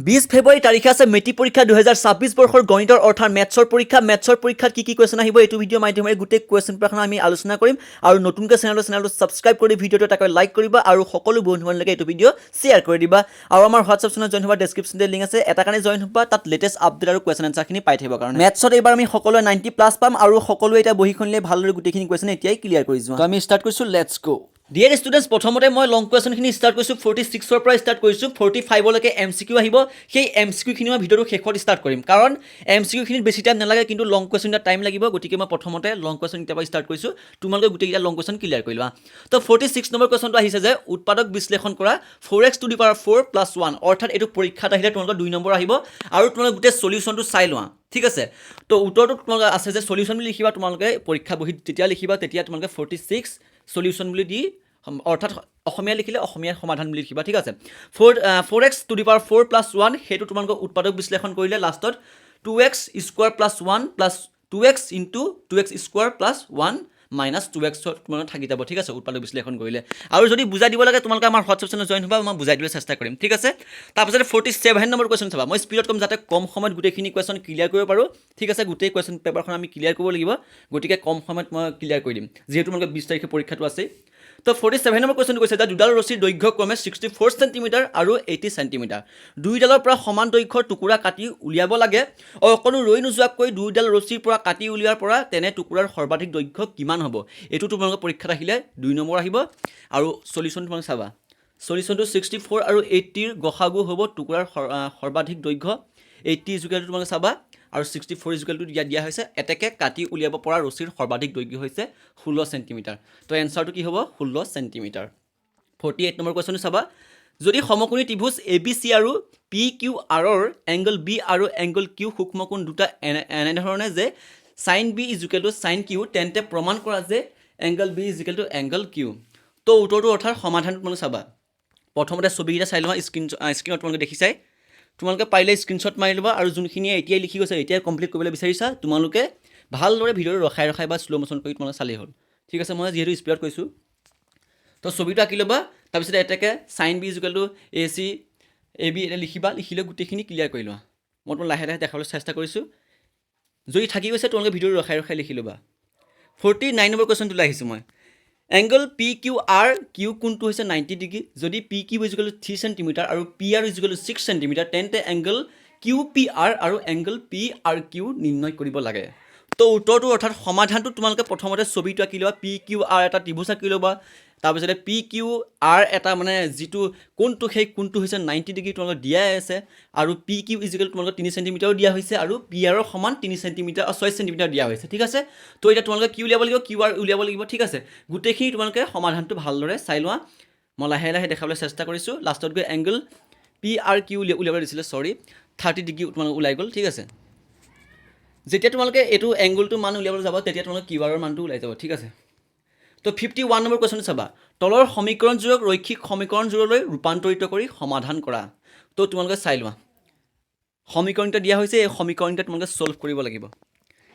20 ফেব্ৰুৱাৰী তাৰিখে আছে মেট্ৰিক পৰীক্ষা 2026 বৰ্ষৰ গণিতৰ অৰ্থাৎ মেথছৰ পৰীক্ষাত কি কুৱেশ্যন আহিব এইটো ভিডিঅ' মাধ্যমেৰে গোটেই কুৱেশ্যন পেপাৰখন আমি আলোচনা কৰিম আৰু নতুনকৈ চেনেলটো ছাবস্ক্ৰাইব কৰি ভিডিঅ'টো তাকৈ লাইক কৰিবা আৰু সকলো বন্ধু-বান্ধৱীলৈকে এইটো ভিডিঅ' শ্বেয়াৰ কৰি দিবা আৰু আমাৰ হোৱাটছআপ চেনেলত জইন হোৱা ডেছক্ৰিপশ্যনতে লিংক আছে এটা কাৰণে জইন হ'বা তাত লেটেষ্ট আপডেট আৰু কুৱেশ্যন এনচাৰখিনি পাই থাকিবৰ কাৰণে মেথছত এইবাৰ আমি সকলোৱে 90+ পাম আৰু সকলোৱে এটা বহিখনলৈ ভালদৰে গোটেইখিনি কুৱেশ্যন এতিয়াই ক্লিয়াৰ কৰি যোৱা আমি ষ্টাৰ্ট কৰিছোঁ লেটছ গো ডিয়াৰ ষ্টুডেণ্টছ প্ৰথমতে মই লং কুৱেশ্যনখিনি ষ্টাৰ্ট কৰিছোঁ 46ৰ পৰা ষ্টাৰ্ট কৰিছোঁ 45লৈকে MCQ আহিব সেই MCQখিনি মই ভিডিঅ'টো শেষত ষ্টাৰ্ট কৰিম কাৰণ MCQখিনিত বেছি টাইম নালাগে কিন্তু লং কুৱেশ্যনটা টাইম লাগিব গতিকে মই প্ৰথমতে লং কুৱেশ্যন এতিয়াৰ পৰা ষ্টাৰ্ট কৰিছোঁ তোমালোকে গোটেইকেইটা লং কুৱেশ্যন ক্লিয়াৰ কৰি লোৱা তো 46 নম্বৰ কুৱেশ্যনটো আহিছে যে উৎপাদক বিশ্লেষণ কৰা 4x⁴ + 1 অৰ্থাৎ এইটো পৰীক্ষাত আহিলে তোমালোকৰ 2 নম্বৰ আহিব আৰু তোমালোকে গোটেই সলিউশ্যনটো চাই লোৱা ঠিক আছে তো উত্তৰটো তোমালোকে আছে যে সলিউশ্যন বুলি লিখিবা তোমালোকে পৰীক্ষা বহিত যেতিয়া লিখিবা তেতিয়া তোমালোকে 46 সলিউশ্যন বুলি দি অৰ্থাৎ অসমীয়া লিখিলে অসমীয়া সমাধান বুলি লিখিবা ঠিক আছে 4x⁴ + 1 সেইটো তোমালোকে উৎপাদক বিশ্লেষণ কৰিলে লাষ্টত 2x² + 1 + 2x * 2x² + 1 - 2x তোমালোকে থাকি যাব ঠিক আছে উৎপাদক বিশ্লেষণ কৰিলে আৰু যদি বুজাই দিব লাগে তোমালোকে আমাৰ হোৱাটছআপ চেনেলত জইন হ'বা মই বুজাই দিবলৈ চেষ্টা কৰিম ঠিক আছে তাৰপিছত 47 নম্বৰ কুৱেশ্যন চাবা মই স্পীডত কম যাতে কম সময়ত গোটেইখিনি কুৱেশ্যন ক্লিয়াৰ কৰিব পাৰোঁ ঠিক আছে গোটেই কুৱেশ্যন পেপাৰখন আমি ক্লিয়াৰ কৰিব লাগিব গতিকে কম সময়ত মই ক্লিয়াৰ কৰি দিম যিহেতু তোমালোকে 20 তাৰিখে পৰীক্ষাটো আছে তো 47 নম্বৰ কুৱেশ্যনটো কৈছে যে দুডাল ৰছীৰ দৈৰ্ঘ্য ক্ৰমে 64 চেণ্টিমিটাৰ আৰু 80 চেণ্টিমিটাৰ দুইডালৰ পৰা সমান দৈৰ্ঘ্যৰ টুকুৰা কাটি উলিয়াব লাগে অকণো ৰৈ নোযোৱাকৈ দুইডাল ৰছীৰ পৰা কাটি উলিওৱাৰ পৰা তেনে টুকুৰাৰ সৰ্বাধিক দৈৰ্ঘ্য কিমান হ'ব এইটো তোমালোকৰ পৰীক্ষাত আহিলে 2 নম্বৰ আহিব আৰু সলিউশ্যন তোমালোকে চাবা সলিউশ্যনটো 64 আৰু 80ৰ গসাগু হ'ব টুকুৰাৰ সৰ্বাধিক দৈৰ্ঘ্য 80 ইকুৱেলটো তোমালোকে চাবা আৰু 64 ইকুৱেলটো দিয়া হৈছে এতেকে কাটি উলিয়াব পৰা ৰছীৰ সৰ্বাধিক দৈৰ্ঘ্য হৈছে 16 চেণ্টিমিটাৰ তো এনচাৰটো কি হ'ব 16 চেণ্টিমিটাৰ 48 নম্বৰ কুৱেশ্যনটো চাবা যদি সমকোণী ত্ৰিভুজ ABC আৰু PQRৰ এংগল B আৰু এংগল Q সূক্ষ্মকোণ দুটা এনেধৰণে যে sin B = sin Q তেন্তে প্ৰমাণ কৰা যে এংগল B = এংগল Q তো উত্তৰটো অৰ্থাৎ সমাধানটো তোমালোকে চাবা প্ৰথমতে ছবিকেইটা চাই লোৱা স্ক্ৰীনত তোমালোকে দেখিছাই তোমালোকে পাৰিলে স্ক্ৰীনশ্বট মাৰি ল'বা আৰু যোনখিনিয়ে এতিয়াই লিখি গৈছে এতিয়াই কমপ্লিট কৰিবলৈ বিচাৰিছা তোমালোকে ভালদৰে ভিডিঅ'টো ৰখাই বা শ্ল' মোশ্যন কৰি তোমালোকে চালেই হ'ল ঠিক আছে মই যিহেতু স্পীডত কৈছোঁ তো ছবিটো আঁকি ল'বা তাৰপিছত এটাকে sin B = AC AB এটা লিখিলে গোটেইখিনি ক্লিয়াৰ কৰি লোৱা মই তোমাক লাহে লাহে দেখাবলৈ চেষ্টা কৰিছোঁ যদি থাকি গৈছে তোমালোকে ভিডিঅ'টো ৰখাই লিখি ল'বা 49 নম্বৰ কুৱেশ্যনটো লৈ আহিছোঁ মই এংগল PQR Q কোণটো হৈছে 90 ডিগ্ৰী যদি PQ = 3 চেণ্টিমিটাৰ আৰু PR = 6 চেণ্টিমিটাৰ তেন্তে এংগল QPR আৰু এংগল PRQ নিৰ্ণয় কৰিব লাগে তো উত্তৰটো অৰ্থাৎ সমাধানটো তোমালোকে প্ৰথমতে ছবিটো আঁকি ল'বা PQR এটা ত্ৰিভুজ আঁকি ল'বা তাৰপিছতে PQR এটা মানে যিটো কোণটো সেই কোণটো হৈছে 90 ডিগ্ৰী তোমালোকে দিয়াই আছে আৰু PQ = তোমালোকে 3 চেণ্টিমিটাৰো দিয়া হৈছে আৰু PR সমান 3 চেণ্টিমিটাৰ 6 চেণ্টিমিটাৰ দিয়া হৈছে ঠিক আছে তো এতিয়া তোমালোকে কি উলিয়াব লাগিব QR উলিয়াব লাগিব ঠিক আছে গোটেইখিনি তোমালোকে সমাধানটো ভালদৰে চাই লোৱা মই লাহে লাহে দেখাবলৈ চেষ্টা কৰিছোঁ লাষ্টত গৈ এংগল PRQ উলিয়াব দিছিলে 30 ডিগ্ৰী তোমালোকে ওলাই গ'ল ঠিক আছে যেতিয়া তোমালোকে এইটো এংগলটো মান উলিয়াবলৈ যাব তেতিয়া তোমালোকে QRৰ মানটো ওলাই যাব ঠিক আছে তো 51 নম্বৰ কুৱেশ্যনটো চাবা তলৰ সমীকৰণযোৰক ৰৈখিক সমীকৰণযোৰলৈ ৰূপান্তৰিত কৰি সমাধান কৰা তো তোমালোকে চাই লোৱা সমীকৰণটা দিয়া হৈছে এই সমীকৰণটা তোমালোকে সলভ কৰিব লাগিব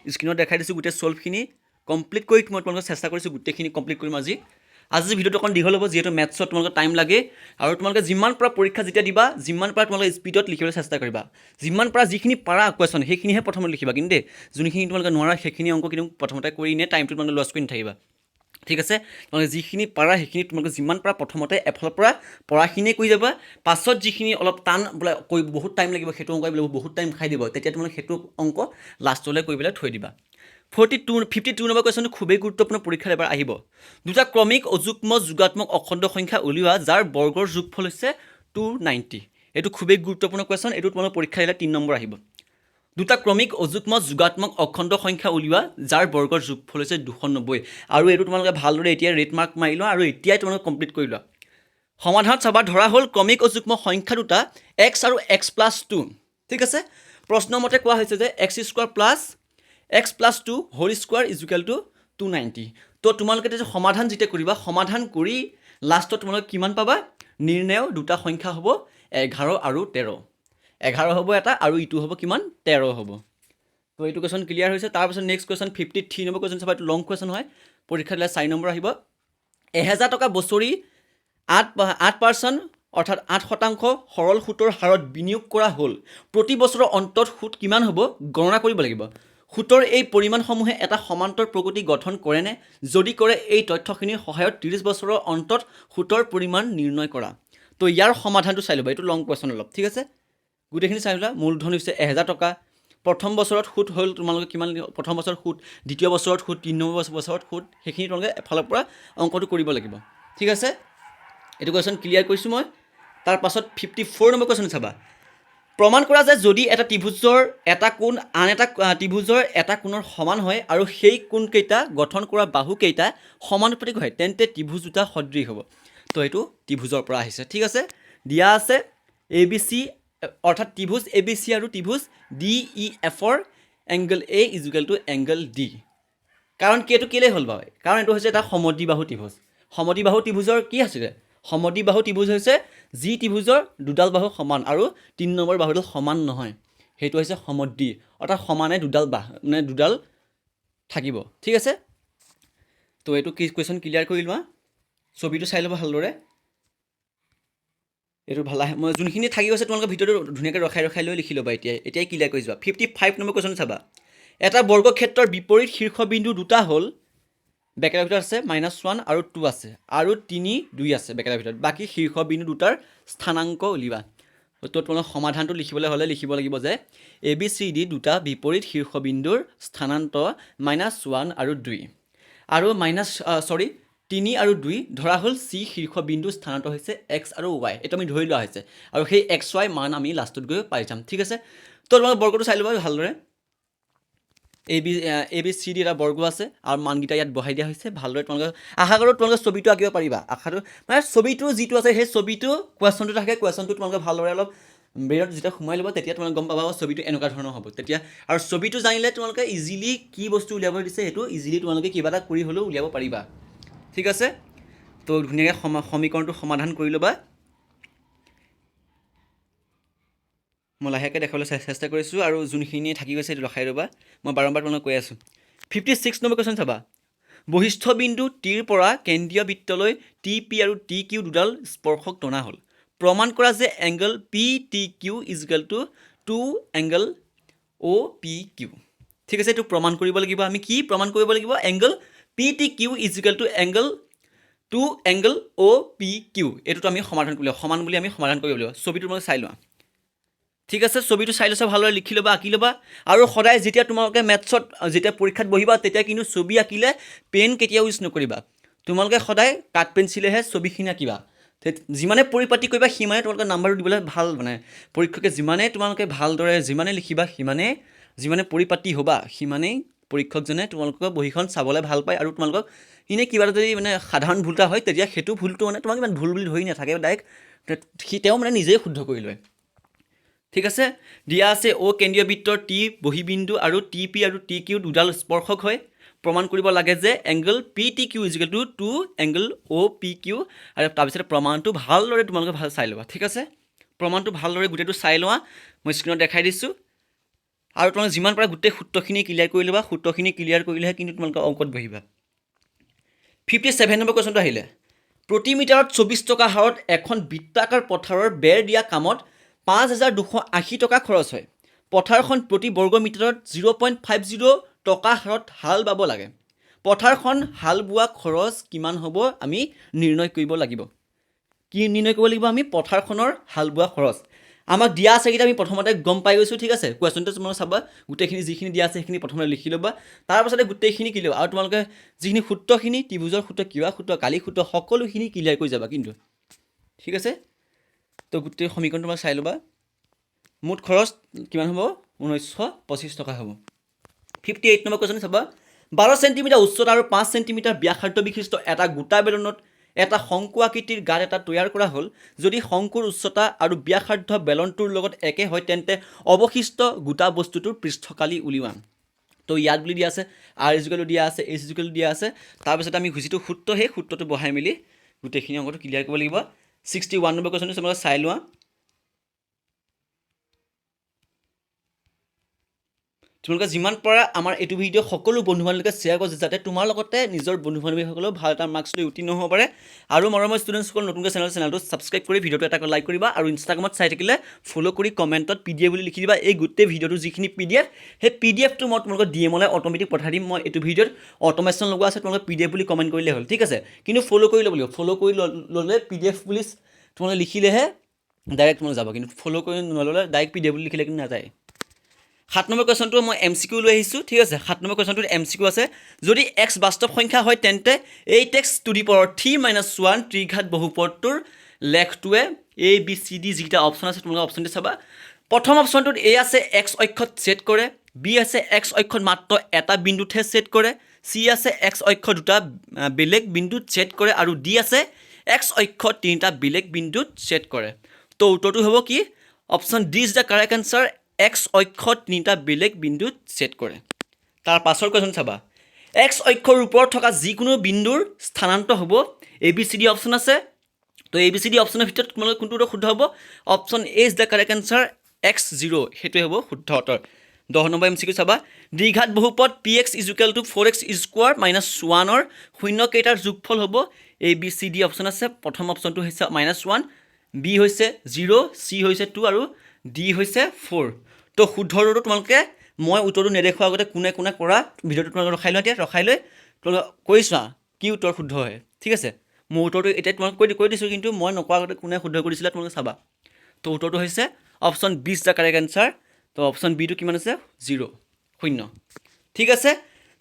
স্ক্ৰীনত দেখাই দিছোঁ গোটেই সলভখিনি কমপ্লিট কৰি তোমালোকে চেষ্টা কৰিছোঁ গোটেইখিনি কমপ্লিট কৰিম আজি ভিডিঅ'টো অকণ দীঘল হ'ব যিহেতু মেথছত তোমালোকে টাইম লাগে আৰু তোমালোকে যিমান পৰা পৰীক্ষা যেতিয়া দিবা যিমান পৰা তোমালোকে স্পীডত লিখিবলৈ চেষ্টা কৰিবা যিমান পৰা যিখিনি পাৰা কুৱেশ্যন সেইখিনিহে প্ৰথমতে লিখিবা কিন্তু দেই যোনখিনি তোমালোকে নোৱাৰা সেইখিনি অংক কিন্তু প্ৰথমতে কৰি নে টাইমটো তোমালোকে লছ কৰি নাথাকিবা ঠিক আছে তোমালোকে যিখিনি পাৰা সেইখিনি তোমালোকে যিমান পৰা প্ৰথমতে এফালৰ পৰা পঢ়াখিনিয়ে কৰি যাবা পাছত যিখিনি অলপ টান বোলে কৈ বহুত টাইম লাগিব সেইটো অংক বহুত টাইম খাই দিব তেতিয়া তোমালোকে সেইটো অংক লাষ্টলৈ কৰি পেলাই থৈ দিবা 52 নম্বৰ কুৱেশ্যনটো খুবেই গুৰুত্বপূৰ্ণ পৰীক্ষাত এবাৰ আহিব দুটা ক্ৰমিক অযুগ্ম যোগাত্মক অখণ্ড সংখ্যা উলিওৱা যাৰ বৰ্গৰ যোগফল হৈছে 290 এইটো খুবেই গুৰুত্বপূৰ্ণ কুৱেশ্যন এইটো তোমালোকৰ পৰীক্ষা আহিলে 3 নম্বৰ আহিব দুটা ক্ৰমিক অযুগ্ম যোগাত্মক অখণ্ড সংখ্যা উলিওৱা যাৰ বৰ্গৰ যোগফল হৈছে 290 আৰু এইটো তোমালোকে ভালদৰে এতিয়া ৰেড মাৰ্ক মাৰি লোৱা আৰু এতিয়াই তোমালোকে কমপ্লিট কৰি লোৱা সমাধানত চাবা ধৰা হ'ল ক্ৰমিক অযুগ্ম সংখ্যা দুটা x আৰু x + 2 ঠিক আছে প্ৰশ্নৰ মতে কোৱা হৈছে যে x² + x + 2 হোল স্কোৱাৰ = 290 তো তোমালোকে যেতিয়া সমাধান যেতিয়া কৰিবা সমাধান কৰি লাষ্টত তোমালোকে কিমান পাবা নিৰ্ণয় দুটা সংখ্যা হ'ব 11 আৰু 13 11 হ'ব এটা আৰু ইটো হ'ব কিমান 13 হ'ব তো এইটো কুৱেশ্যন ক্লিয়াৰ হৈছে তাৰপিছত নেক্সট কুৱেশ্যন 53 নম্বৰ কুৱেশ্যন চাবা এইটো লং কুৱেশ্যন হয় পৰীক্ষাত 4 নম্বৰ আহিব 1000 টকা বছৰি 8% অৰ্থাৎ 8% সৰল সুতৰ হাৰত বিনিয়োগ কৰা হ'ল প্ৰতি বছৰৰ অন্তত সুত কিমান হ'ব গণনা কৰিব লাগিব সুতৰ এই পৰিমাণসমূহে এটা সমান্তৰ প্ৰগতি গঠন কৰেনে যদি কৰে এই তথ্যখিনিৰ সহায়ত 30 বছৰৰ অন্তত সুতৰ পৰিমাণ নিৰ্ণয় কৰা তো ইয়াৰ সমাধানটো চাই ল'বা এইটো লং কুৱেশ্যন অলপ ঠিক আছে গোটেইখিনি চাই লোৱা মূলধন হৈছে 1000 টকা প্ৰথম বছৰত সুত হ'ল তোমালোকে কিমান প্ৰথম বছৰত সুত দ্বিতীয় বছৰত সুত 3 নম্বৰ বছৰত সুত সেইখিনি তোমালোকে এফালৰ পৰা অংকটো কৰিব লাগিব ঠিক আছে এইটো কুৱেশ্যন ক্লিয়াৰ কৰিছোঁ মই তাৰ পাছত 54 নম্বৰ কুৱেশ্যন চাবা প্ৰমাণ কৰা যে যদি এটা ত্ৰিভুজৰ এটা কোণ আন এটা ত্ৰিভুজৰ এটা কোণৰ সমান হয় আৰু সেই কোণকেইটা গঠন কৰা বাহুকেইটা সমানুপাতিক হয় তেন্তে ত্ৰিভুজ দুটা সদৃশ হ'ব তো এইটো ত্ৰিভুজৰ পৰা আহিছে ঠিক আছে দিয়া আছে এ বি চি অৰ্থাৎ ত্ৰিভুজ এ বি চি আৰু ত্ৰিভুজ ডি ই এফৰ angle A is equal to angle D কাৰণ কি এইটো কেলৈ হ'ল বাৰু কাৰণ এইটো হৈছে এটা সমদ্বিবাহু ত্ৰিভুজ সমদ্বিবাহু ত্ৰিভুজৰ কি আছিলে সমদ্বিবাহু ত্ৰিভুজ হৈছে যি ত্ৰিভুজৰ দুডাল বাহু সমান আৰু 3 নম্বৰ বাহুডাল সমান নহয় সেইটো হৈছে সমদ্বি অৰ্থাৎ সমানে দুডাল বাহু মানে দুডাল থাকিব ঠিক আছে তো এইটো কি কুৱেশ্যন ক্লিয়াৰ কৰি লোৱা ছবিটো চাই ল'ব ভালদৰে এইটো ভাল আহে মই যোনখিনি থাকি গৈছে তোমালোকে ভিডিঅ'টো ধুনীয়াকৈ ৰখাই লৈ লিখি ল'বা এতিয়াই ক্লিয়াৰ কৰি যোৱা 55 নম্বৰ কুৱেশ্যন চাবা এটা বৰ্গক্ষেত্ৰৰ বিপৰীত শীৰ্ষবিন্দু দুটা হ'ল বেকেটাৰ ভিতৰত আছে -1 আৰু 2 আছে আৰু 3 2 আছে বেকেটাৰ ভিতৰত বাকী শীৰ্ষবিন্দু দুটাৰ স্থানাংক উলিওৱা তো তোমালোকে সমাধানটো লিখিবলৈ হ'লে লিখিব লাগিব যে এ বি চি ডি দুটা বিপৰীত শীৰ্ষবিন্দুৰ স্থানান্ত -1 আৰু 2 আৰু 3 আৰু 2 ধৰা হ'ল চি শীৰ্ষবিন্দু স্থানান্ত হৈছে এক্স আৰু ৱাই এইটো আমি ধৰি লোৱা হৈছে আৰু সেই এক্স ৱাই মান আমি লাষ্টত গৈ পাই যাম ঠিক আছে তো তোমালোকে বৰ্গটো চাই ল'বা ভালদৰে এ বি চি ডি এটা বৰ্গ আছে আৰু মানকেইটা ইয়াত বহাই দিয়া হৈছে ভালদৰে তোমালোকে আশা কৰোঁ তোমালোকে ছবিটো আঁকিব পাৰিবা আশাটো মানে ছবিটো যিটো আছে সেই ছবিটো কুৱেশ্যনটো থাকে কুৱেশ্যনটো তোমালোকে ভালদৰে অলপ ব্ৰেইনত যেতিয়া সোমাই ল'ব তেতিয়া তোমালোকে গম পাবা ছবিটো এনেকুৱা ধৰণৰ হ'ব তেতিয়া আৰু ছবিটো জানিলে তোমালোকে ইজিলি কি বস্তু উলিয়াব দিছে সেইটো ইজিলি তোমালোকে কিবা এটা কৰি হ'লেও উলিয়াব পাৰিবা ঠিক আছে তো ধুনীয়াকৈ সমীকৰণটো সমাধান কৰি ল'বা মই লাহেকৈ দেখাবলৈ চেষ্টা কৰিছোঁ আৰু যোনখিনি থাকি গৈছে সেইটো ৰখাই ল'বা মই বাৰম্বাৰ তোমালোকক কৈ আছোঁ 56 নম্বৰ কুৱেশ্যন চাবা বহিষ্ঠ বিন্দু টিৰ পৰা কেন্দ্ৰীয় বৃত্তলৈ টি পি আৰু টি কিউ দুডাল স্পৰ্শক টনা হ'ল প্ৰমাণ কৰা যে angle P T Q is equal to 2 angle O' P Q ঠিক আছে এইটো প্ৰমাণ কৰিব লাগিব আমি কি প্ৰমাণ কৰিব লাগিব angle P T Q is equal to angle 2 angle O' P Q এইটোতো আমি সমাধান কৰিব লাগিব সমান বুলি আমি সমাধান কৰিব লাগিব ছবিটো মই চাই লোৱা ঠিক আছে ছবিটো চাই লৈছা ভালদৰে লিখি ল'বা আঁকি ল'বা আৰু সদায় যেতিয়া তোমালোকে মেথছত যেতিয়া পৰীক্ষাত বহিবা তেতিয়া কিন্তু ছবি আঁকিলে পেন কেতিয়াও ইউজ নকৰিবা তোমালোকে সদায় কাঠ পেঞ্চিলেহে ছবিখিনি আঁকিবা যিমানে পৰিপাটি কৰিবা সিমানে তোমালোকে নাম্বাৰটো দিবলৈ ভাল মানে পৰীক্ষকে যিমানে তোমালোকে ভালদৰে যিমানে লিখিবা যিমানে পৰিপাটি হ'বা সিমানেই পৰীক্ষকজনে তোমালোকৰ বহীখন চাবলৈ ভাল পায় আৰু তোমালোকক এনেই কিবা এটা যদি মানে সাধাৰণ ভুল এটা হয় তেতিয়া সেইটো ভুলটো মানে তোমাক ইমান ভুল বুলি ধৰি নাথাকে ডাইৰেক্ট তেওঁ মানে নিজেই শুদ্ধ কৰি লয় ঠিক আছে দিয়া আছে অ' কেন্দ্ৰীয় বৃত্তৰ টি বহিবিন্দু আৰু টি পি আৰু টি কিউ দুডাল স্পৰ্শক হয় প্ৰমাণ কৰিব লাগে যে angle P T Q is equal to 2 angle O' P Q আৰু তাৰপিছতে প্ৰমাণটো ভালদৰে তোমালোকে ভাল চাই ল'বা ঠিক আছে প্ৰমাণটো ভালদৰে গোটেইটো চাই লোৱা মই স্ক্ৰীণত দেখাই দিছোঁ আৰু তোমালোকে যিমান পাৰা গোটেই সূত্ৰখিনি ক্লিয়াৰ কৰি ল'বা সূত্ৰখিনি ক্লিয়াৰ কৰিলেহে কিন্তু তোমালোকে অংকত বহিবা 57 নম্বৰ কুৱেশ্যনটো আহিলে প্ৰতি মিটাৰত 24 টকা হাৰত এখন বৃত্তাকাৰ পথাৰৰ বেৰ দিয়া কামত 5280 টকা খৰচ হয় পথাৰখন প্ৰতি বৰ্গ মিটাৰত 0.50 টকা হাৰত হাল বাব লাগে পথাৰখন হাল বোৱা খৰচ কিমান হ'ব আমি নিৰ্ণয় কৰিব লাগিব কি নিৰ্ণয় কৰিব লাগিব আমি পথাৰখনৰ হাল বোৱা খৰচ আমাক দিয়া আছে কেইটা আমি প্ৰথমতে গম পাই গৈছোঁ ঠিক আছে কুৱেশ্যনটো তোমালোকে চাবা গোটেইখিনি যিখিনি দিয়া আছে সেইখিনি প্ৰথমতে লিখি ল'বা তাৰপাছতে গোটেইখিনি কি ল'বা আৰু তোমালোকে যিখিনি সূত্ৰখিনি ত্ৰিভুজৰ সূত্ৰ কিবা সূত্ৰ কালি সূত্ৰ সকলোখিনি ক্লিয়াৰ কৰি যাবা কিন্তু ঠিক আছে তো গোটেই সমীকৰণ তোমালোকে চাই ল'বা মুঠ খৰচ কিমান হ'ব 1925 টকা হ'ব 58 নম্বৰ কুৱেশ্যন চাবা 12 চেণ্টিমিটাৰ উচ্চতা আৰু 5 চেণ্টিমিটাৰ ব্যাসাৰ্ধ বিশিষ্ট এটা গোটা বেলনত এটা শংকু আকৃতিৰ গাঁত এটা তৈয়াৰ কৰা হ'ল যদি শংকুৰ উচ্চতা আৰু ব্যাসাৰ্ধ বেলনটোৰ লগত একে হয় তেন্তে অৱশিষ্ট গোটা বস্তুটোৰ পৃষ্ঠকালি উলিওৱা তো ইয়াত বুলি দিয়া আছে আৰ ইজুকেলো দিয়া আছে এইচ ইজুকেলো দিয়া আছে তাৰপিছত আমি যিটো সূত্ৰ সেই সূত্ৰটো বহাই মেলি গোটেইখিনি অংকটো ক্লিয়াৰ কৰিব লাগিব 61 নম্বৰ কুৱেশ্যনটো তোমালোকে চাই লোৱা তোমালোকে যিমান পাৰা আমাৰ এইটো ভিডিঅ' সকলো বন্ধু বান্ধৱীকে শ্বেয়াৰ কৰক যাতে তোমাৰ লগতে নিজৰ বন্ধু বান্ধৱীসকলেও ভাল এটা মাৰ্কছ লৈ উত্তীৰ্ণ হ'ব পাৰে আৰু মৰমৰ ষ্টুডেণ্টসকল নতুনকৈ চেনেলটো ছাবস্ক্ৰাইব কৰি ভিডিঅ'টো এটা লাইক কৰিবা আৰু ইনষ্টাগ্ৰামত চাই থাকিলে ফ'ল' কৰি কমেণ্টত PDF বুলি লিখি দিবা এই গোটেই ভিডিঅ'টো যিখিনি PDF সেই PDFটো মই তোমালোকক DMলৈ অট'মেটিক পঠাই দিম মই এইটো ভিডিঅ'ত অট'মেশ্যন লগোৱা আছে তোমালোকে PDF বুলি কমেণ্ট কৰিলে হ'ল ঠিক আছে কিন্তু ফ'ল' কৰি ল'ব লাগিব ফ'ল' কৰি ল'লে PDF বুলি তোমালোকে লিখিলেহে ডাইৰেক্ট তোমালোকে যাব কিন্তু ফ'ল' কৰি নল'লে ডাইৰেক্ট PDF বুলি লিখিলে কিন্তু নাযায় 7 নম্বৰ কুৱেশ্যনটো মই MCQ লৈ আহিছোঁ ঠিক আছে 7 নম্বৰ কুৱেশ্যনটোত MCQ আছে যদি x বাস্তৱ সংখ্যা হয় তেন্তে 8x to the power 3 - 1 ত্ৰিঘাত বহুপদটোৰ লেখটোৱে ABCD যিকেইটা অপশ্যন আছে তোমালোকে অপশ্যনটো চাবা প্ৰথম অপশ্যনটোত A আছে x অক্ষত ছেট কৰে B আছে x অক্ষত মাত্ৰ এটা বিন্দুতহে ছেট কৰে C আছে x অক্ষ দুটা বেলেগ বিন্দুত ছেট কৰে আৰু D আছে x অক্ষত তিনিটা বেলেগ বিন্দুত ছেট কৰে তো উত্তৰটো হ'ব কি option D is the correct answer x অক্ষত তিনিটা বেলেগ বিন্দুত ছেট কৰে তাৰ পাছৰ কুৱেশ্যন চাবা x অক্ষৰ ওপৰত থকা যিকোনো বিন্দুৰ স্থানান্তৰ হ'ব ABCD অপশ্যন আছে তো ABCD অপশ্যনৰ ভিতৰত তোমালোকে কোনটো শুদ্ধ হ'ব option A is the correct answer x0 সেইটোৱে হ'ব শুদ্ধ উত্তৰ 10 নম্বৰ MCQ চাবা দ্বিঘাত বহুপদ px = 4x² - 1ৰ শূন্য কেইটাৰ যোগফল হ'ব ABCD অপশ্যন আছে প্ৰথম অপশ্যনটো হৈছে -1 B হৈছে 0 C হৈছে 2 আৰু D হৈছে 4 তো শুদ্ধ উত্তৰটো তোমালোকে মই উত্তৰটো নেদেখোৱাৰ আগতে কোনে কোনে কৰা ভিডিঅ'টো তোমালোকে ৰখাই লোৱা এতিয়া ৰখাই লৈ তোমালোকে কৈ চোৱা কি উত্তৰ শুদ্ধ হয় ঠিক আছে মোৰ উত্তৰটো এতিয়া তোমালোকে কৈ দিছোঁ কিন্তু মই নকোৱাৰ আগতে কোনে শুদ্ধ কৰিছিলে তোমালোকে চাবা তো উত্তৰটো হৈছে option B is the correct answer তো অপশ্যন বিটো কিমান আছে 0 শূন্য ঠিক আছে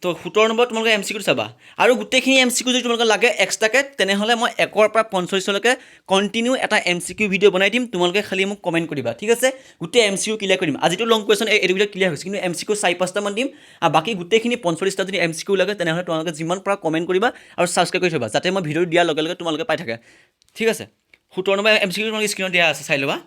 তো 17 নম্বৰ তোমালোকে MCQ চাবা আৰু গোটেইখিনি MCQ যদি তোমালোকে লাগে এক্সট্ৰাকৈ তেনেহ'লে মই 1 পৰা 45লৈকে কণ্টিনিউ এটা MCQ ভিডিঅ' বনাই দিম তোমালোকে খালি মোক কমেণ্ট কৰিবা ঠিক আছে গোটেই MCQ ক্লিয়াৰ কৰি দিম আজিতো লং কুৱেশ্যন এইটো ভিডিঅ' ক্লিয়াৰ হৈছে কিন্তু MCQ 4-5টামান দিম আৰু বাকী গোটেইখিনি 45টা যদি MCQ লাগে তেনেহ'লে তোমালোকে যিমান পৰা কমেণ্ট কৰিবা আৰু ছাবস্ক্ৰাইব কৰি থ'বা যাতে মই ভিডিঅ' দিয়াৰ লগে লগে তোমালোকে পাই থাকে ঠিক আছে 17 নম্বৰ MCQ তোমালোকে স্ক্ৰীনত দিয়া আছে চাই ল'বা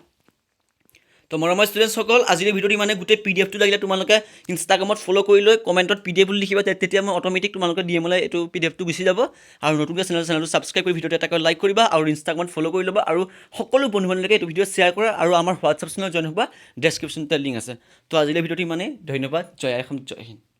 তো মৰমৰ ষ্টুডেণ্টসকল আজিৰ ভিডিঅ'টো মানে গোটেই PDFটো লাগিলে তোমালোকে ইনষ্টাগ্ৰামত ফ'ল' কৰি লৈ কমেণ্টত PDF বুলি লিখিবা তেতিয়া মই অট'মেটিক তোমালোকে DMলৈ এইটো PDFটো গুচি যাব আৰু নতুনকৈ চেনেলটো ছাবস্ক্ৰাইব কৰি ভিডিঅ'টো এটা লাইক কৰিবা আৰু ইনষ্টাগ্ৰামত ফ'ল' কৰি ল'বা আৰু সকলো বন্ধু বান্ধৱীকে এইটো ভিডিঅ' শ্বেয়াৰ কৰা আৰু আমাৰ হোৱাটছআপ চেনেলত জইন হ'বা ডেছক্ৰিপশ্যনতে লিংক আছে তো আজিলৈ ভিডিঅ'টো ইমানেই ধন্যবাদ জয় অসম জয় হিন্দ